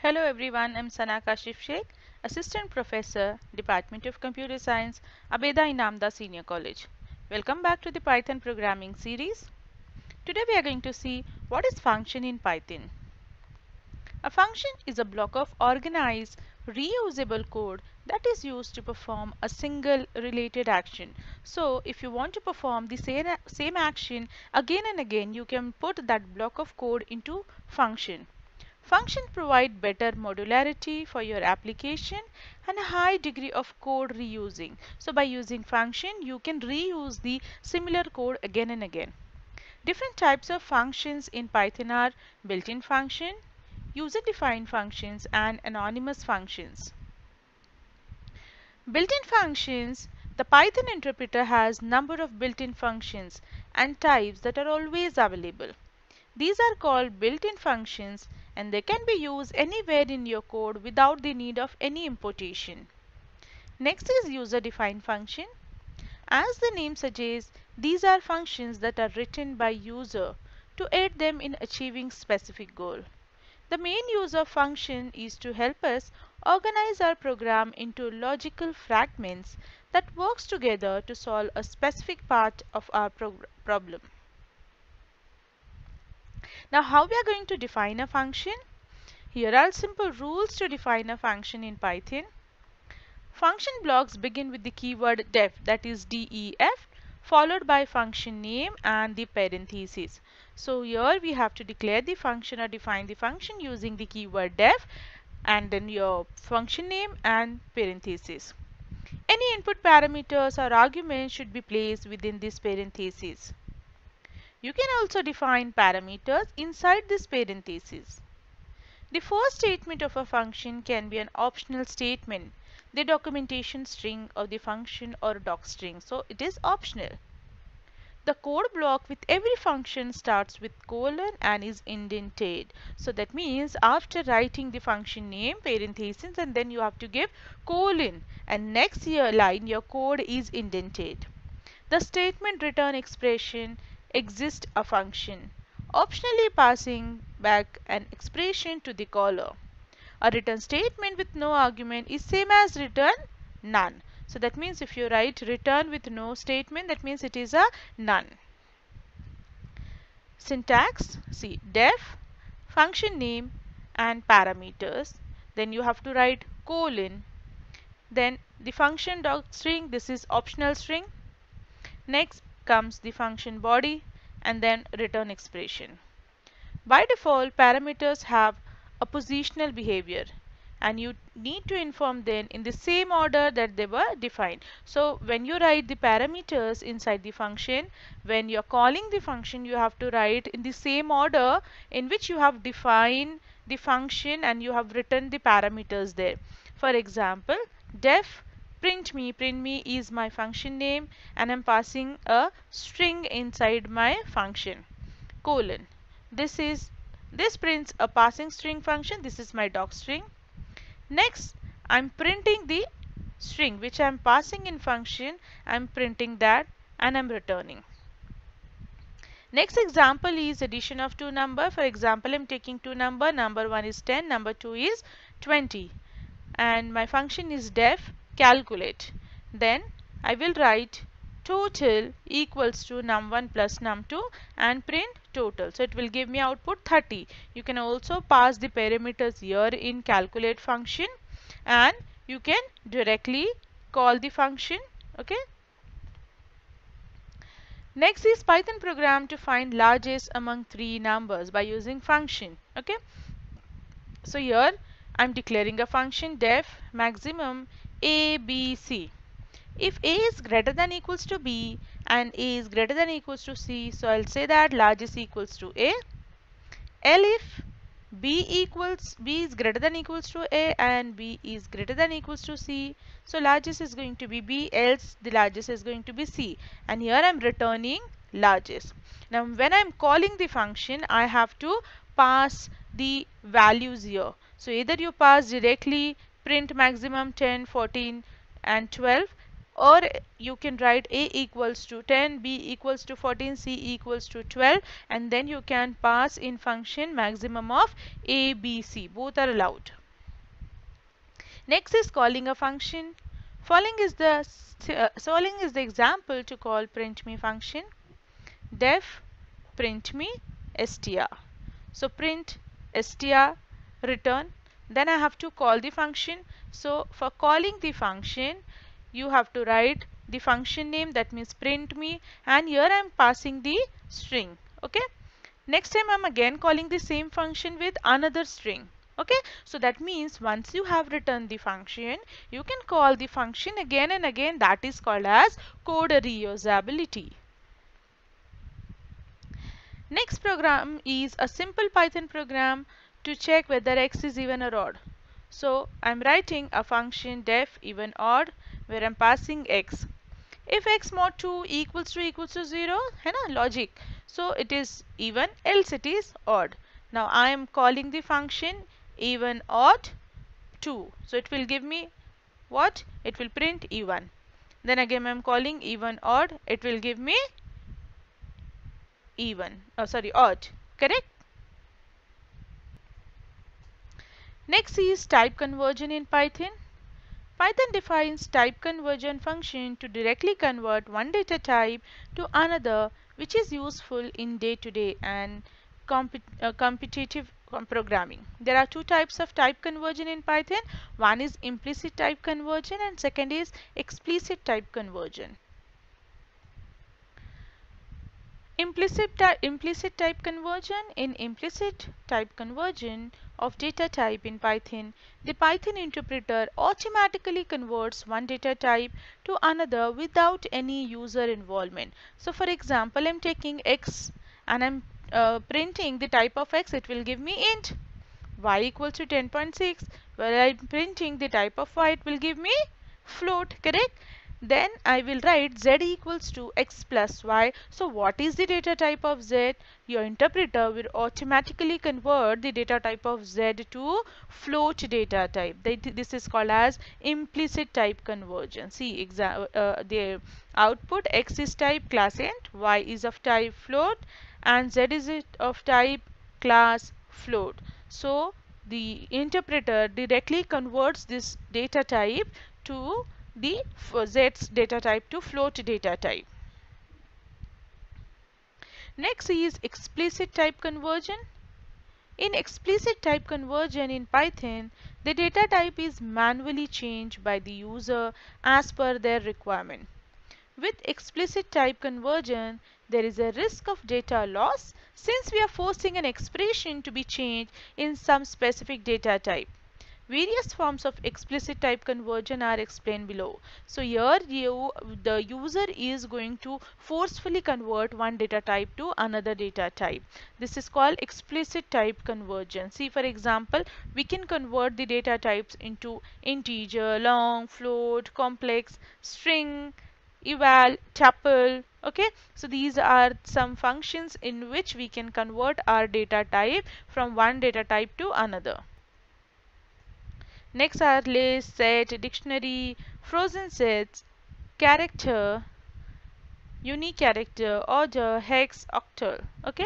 Hello everyone, I'm Sana Kashif Sheikh, Assistant Professor, Department of Computer Science, Abeda Inamda Senior College. Welcome back to the Python programming series. Today we are going to see what is function in Python. A function is a block of organized, reusable code that is used to perform a single related action. So if you want to perform the same action again and again, you can put that block of code into function. Functions provide better modularity for your application and a high degree of code reusing. So by using function, you can reuse the similar code again and again. Different types of functions in Python are built-in function, user-defined functions, and anonymous functions. Built-in functions. The Python interpreter has number of built-in functions and types that are always available. These are called built-in functions and they can be used anywhere in your code without the need of any importation. Next is user-defined function. As the name suggests, these are functions that are written by user to aid them in achieving specific goal. The main use of function is to help us organize our program into logical fragments that works together to solve a specific part of our problem. Now how we are going to define a function? Here are simple rules to define a function in Python. Function blocks begin with the keyword def, that is def, followed by function name and the parenthesis. So here we have to declare the function or define the function using the keyword def and then your function name and parenthesis. Any input parameters or arguments should be placed within this parenthesis. You can also define parameters inside this parenthesis. The first statement of a function can be an optional statement, the documentation string of the function or docstring, so it is optional. The code block with every function starts with colon and is indented. So that means after writing the function name, parenthesis, and then you have to give colon, and next line your code is indented. The statement return expression exists a function, optionally passing back an expression to the caller. A return statement with no argument is same as return none. So that means if you write return with no statement, that means it is a none. Syntax, see def, function name and parameters. Then you have to write colon. Then the function docstring, this is optional string. Next comes the function body and then return expression. By default, parameters have a positional behavior and you need to inform them in the same order that they were defined. So when you write the parameters inside the function, when you're calling the function, you have to write in the same order in which you have defined the function and you have written the parameters there. For example, def print me is my function name and I'm passing a string inside my function, colon. This prints a passing string function. This is my docstring. Next, I'm printing the string which I'm passing in function. I'm printing that and I'm returning. Next example is addition of two numbers. For example, I'm taking two numbers. Number 1 is 10, number 2 is 20. And my function is def calculate. Then I will write total equals to num1 plus num2 and print total. So it will give me output 30. You can also pass the parameters here in calculate function and you can directly call the function. Okay. Next is Python program to find largest among three numbers by using function. Okay. So here I'm declaring a function def maximum a, b, c. If a is greater than equals to b and a is greater than equals to c, so I'll say that largest equals to a. If b is greater than equals to a and b is greater than equals to c, so largest is going to be b, else the largest is going to be c. And here I'm returning largest. Now when I'm calling the function, I have to pass the values here. So either you pass directly print maximum 10, 14 and 12, or you can write a equals to 10, b equals to 14, c equals to 12, and then you can pass in function maximum of a, b, c. Both are allowed. Next is calling a function. Following is the example to call print me function. Def print me str. So print str return. Then I have to call the function. So for calling the function, you have to write the function name, that means print me, and here I am passing the string. Okay. Next time I'm again calling the same function with another string. Okay, so that means once you have returned the function, you can call the function again and again. That is called as code reusability. Next program is a simple Python program to check whether x is even or odd. So I'm writing a function def even odd where I'm passing x. If x mod 2 equals to 0, है ना, logic. So it is even, else it is odd. Now I am calling the function even odd 2. So it will give me what? It will print even. Then again I am calling even odd. It will give me even. Oh, sorry, odd. Correct? Next is type conversion in Python. Python defines type conversion function to directly convert one data type to another, which is useful in day-to-day and competitive programming. There are two types of type conversion in Python. One is implicit type conversion and second is explicit type conversion. Implicit type conversion. In implicit type conversion of data type in Python, the Python interpreter automatically converts one data type to another without any user involvement. So for example, I'm taking x and I'm printing the type of x. It will give me int y equals to 10.6. While I'm printing the type of y, it will give me float. Correct? Then I will write z equals to x plus y. So what is the data type of z? Your interpreter will automatically convert the data type of z to float data type. This is called as implicit type conversion. See the output: x is type class int, y is of type float, and z is of type class float. So the interpreter directly converts this data type to the z's data type to float data type. Next is explicit type conversion. In explicit type conversion in Python, the data type is manually changed by the user as per their requirement. With explicit type conversion, there is a risk of data loss since we are forcing an expression to be changed in some specific data type. Various forms of explicit type conversion are explained below. So here the user is going to forcefully convert one data type to another data type. This is called explicit type conversion. See, for example, we can convert the data types into integer, long, float, complex, string, eval, tuple. Okay, so these are some functions in which we can convert our data type from one data type to another. Next are list, set, dictionary, frozen sets, character, unique character, order, hex, octal. Okay,